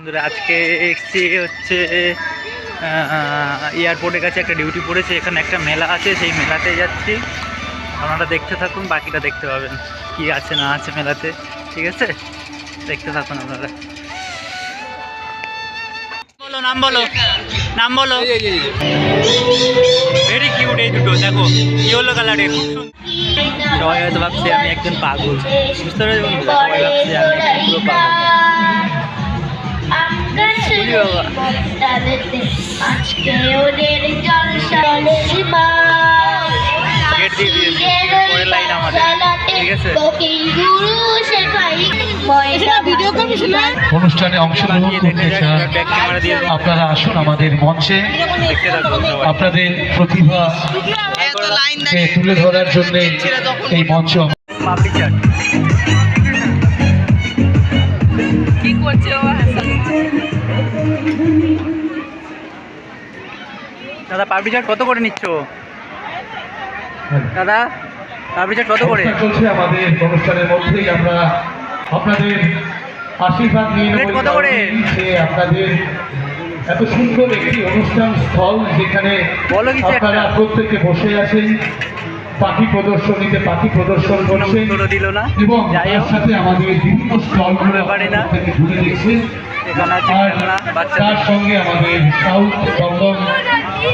বন্ধুরা আজকে এসছি হচ্ছে এয়ারপোর্টের কাছে একটা ডিউটি পড়েছে, এখানে একটা মেলা আছে, সেই মেলাতে যাচ্ছি। আপনারা দেখতে থাকুন, বাকিটা দেখতে পাবেন কি আছে না আছে মেলাতে। ঠিক আছে, দেখতে থাকুন আপনারা। বলো নাম, বলো নাম, বলো। ভেরি কিউট এই দুটো, দেখো ইয়েলো কালারের, খুব সুন্দর। সবাই হয়তো ভাবছি আমি একজন পাগল, বুঝতে পারছি বন্ধুরা, সবাই ভাবছি আমি একজন পুরো পাগল। গেট দিয়ে দিয়েছি, পরের লাইন আমাদের। ঠিক আছে, অনুষ্ঠানে অংশগ্রহণ করতে চান আপনারা আসুন আমাদের মঞ্চে। আপনাদের প্রতিভা তুলে ধরার জন্য এই মঞ্চ। পাপড়ি চাট কি করছে ও? দাদা পাপড়ি চাট কত করে নিচ্ছ? দাদা পাপড়ি চাট কত করে চলছে আমাদের অনুষ্ঠানের মধ্যেই আমরা আপনাদের আশীর্বাদ নিয়ে কত করে? আপনাদের এত সুন্দর একটি অনুষ্ঠান স্থল যেখানে আপনারা প্রত্যেকে বসে আছেন, পাখি প্রদর্শনীতে পাখি প্রদর্শন করছেন এবং তার সাথে আমাদের বিভিন্ন স্টলগুলো ঘুরে দেখছেন। তার সঙ্গে আমাদের সাউথ বঙ্গম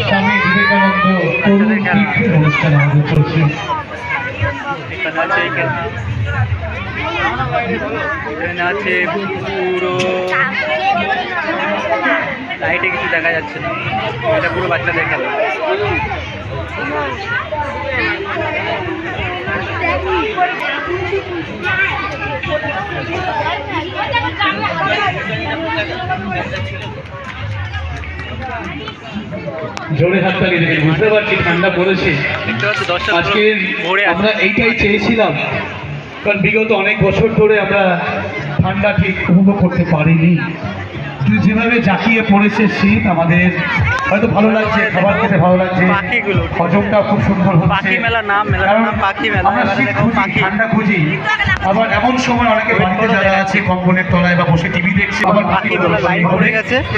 স্বামী বিবেকানন্দ তরুণ তীর্থের অনুষ্ঠান আমাদের চলছে। এখানে আছে পুরো লাইটে কিছু দেখা যাচ্ছে না, এটা পুরো বাচ্চাদের খেলা। জোরে হাততালি দেখে বুঝতে পারছি ঠান্ডা পড়েছে। আজকে আমরা এইটাই চেয়েছিলাম, কারণ বিগত অনেক বছর ধরে আমরা ঠান্ডা ঠিক উপভোগ করতে পারিনি। কিন্তু যেভাবে জাঁকিয়ে পড়েছে শীত, আমাদের হয়তো ভালো লাগছে, খাবার খেতে ভালো লাগছে, হজমটা খুব সুন্দর হচ্ছে। আমরা শীত খুঁজি, ঠান্ডা খুঁজি, আবার এমন সময় অনেকে বাড়িতে যারা আছে কম্বলের তলায় বা বসে টিভি দেখছে, আবার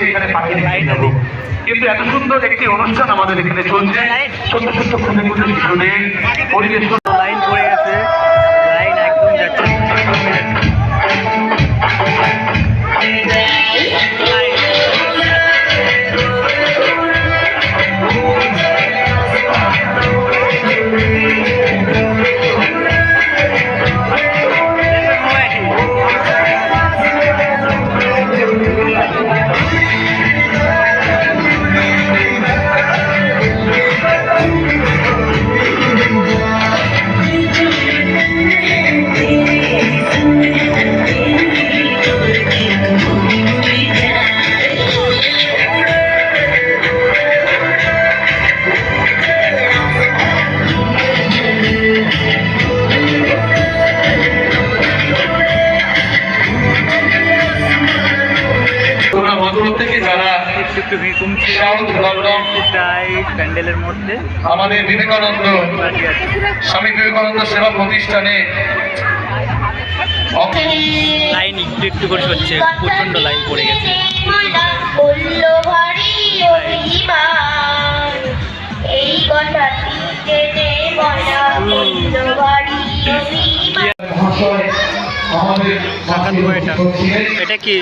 এখানে পাখি দেখতে। কিন্তু এত সুন্দর একটি অনুষ্ঠান আমাদের এখানে চলছে, ছোট্ট ছোট্ট খুঁজে খুঁজে শুনে পরিবেশ লাইন পড়ে গেছে, লাইন একদম যাচ্ছে। প্যান্ডেলের মধ্যে আমাদের বিবেকানন্দ স্বামী বিবেকানন্দ সেবা প্রতিষ্ঠানে লাইন একটু একটু করে হচ্ছে, প্রচন্ড লাইন পড়ে গেছে। এটা কি?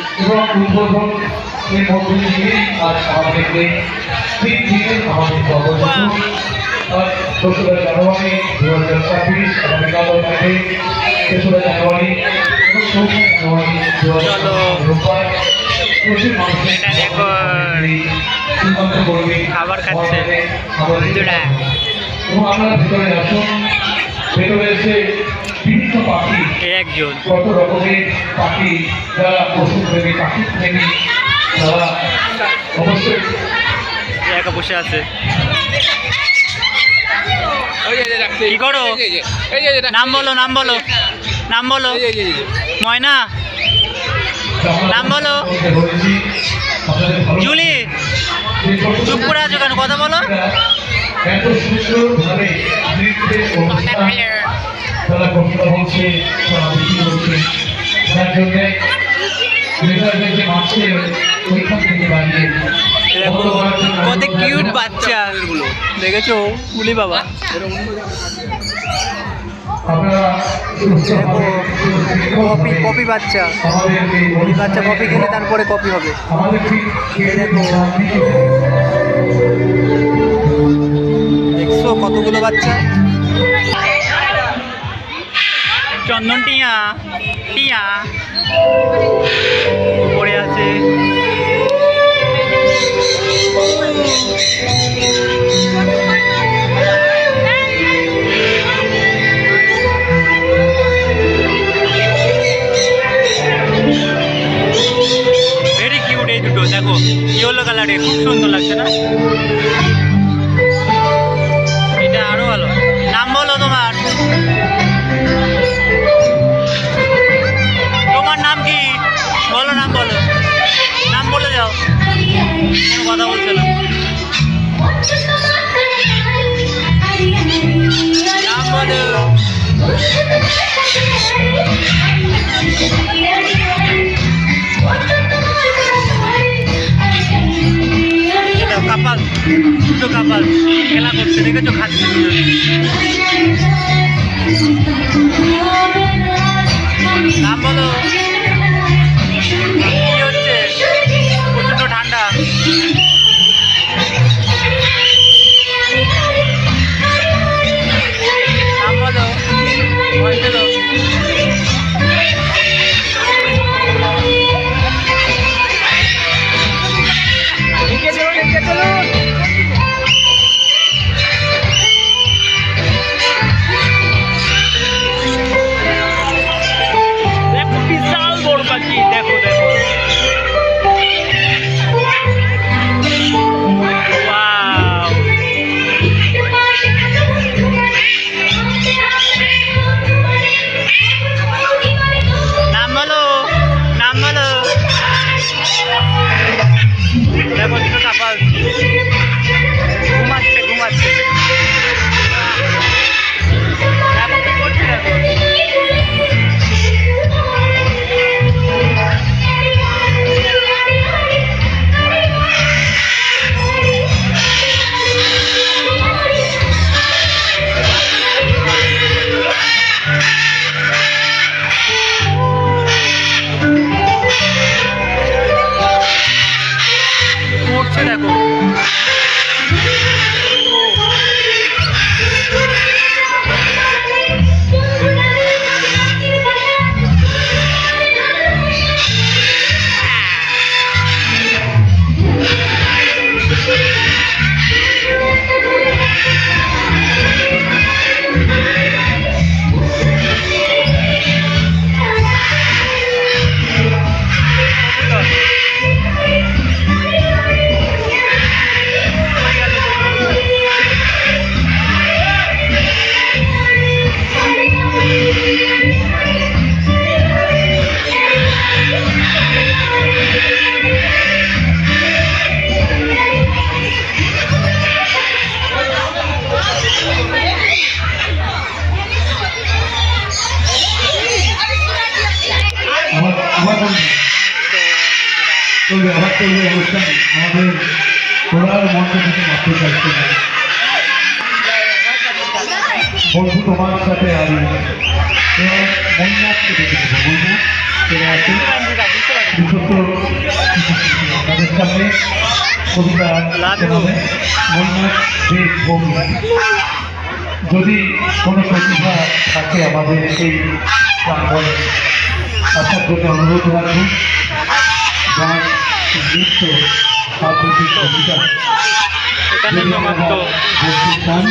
দোসরা জানুয়ারি 2026 আগামীকাল থেকে 3রা জানুয়ারি এবং 4রা জানুয়ারি 2025 প্রচুর মানুষের খাবার খাচ্ছে এবং আপনারা ভেতরে আসুন। ভেতরে এসে বিভিন্ন পাখি, একজন কত রকমের পাখি, যারা পশু প্রেমী, পাখি প্রেমী, তারা অবশ্যই একা বসে আছে। কি করো? নাম বলো, নাম বলো, নাম বলো। ময়না, নাম বলো। জুলি, চুপ করে আছো কেন? কথা বলো। এত সুন্দরভাবে তারা কথা বলছে, তারা বলছে, যার জন্যে দেখো কত কিউট বাচ্চা গুলো, দেখেছো কুলি বাবা। কপি কপি বাচ্চা, এই বাচ্চা কপি খেলে তারপরে কপি হবে। দেখছো কতগুলো বাচ্চা। চন্দন টিয়া টিয়া পড়ে আছে। ভেরি কিউট এই দুটো, দেখো ইয়েলো কালারের, খুব সুন্দর লাগছে না? এটা আরো ভালো। নাম বলো তোমার, তোমার নাম কি বলো, নাম বলো, নাম বলে যাও। কোনো কথা বলছে না, নাম বলো। কাপাল, দুটো কাপাল খেলা করছে, দেখেছো, খাচ্ছে দুজন। নাম বলো। কি হচ্ছে? প্রচন্ড ঠান্ডা। নাম বলো, ভয় পেল। দেখো বিশাল বড় পাখি, দেখো দেখো। Wow! নাম বলো, নাম বলো। দেখো দুটো কাপাল ঘুমাচ্ছে ঘুমাচ্ছে। দেখো কি করছে, দেখো। উঠছে দেখো। অনুষ্ঠান আমাদের ঘোরার মঞ্চ থেকে মাত্র চাইছে বন্ধু তোমার সাথে আমি মন্নাথকে দেখে দেবো। মন্নাথ চলে আসে তাদের সামনে কবিতা শোনাবে। মন্নাথ দেব ভৌমি। যদি কোনো প্রতিভা থাকে আমাদের এই প্রাঙ্গণে, আসার জন্য অনুরোধ রাখুন। গান, নৃত্য, আবৃত্তি, কবিতা এখানে যদি আমরা বলতে চান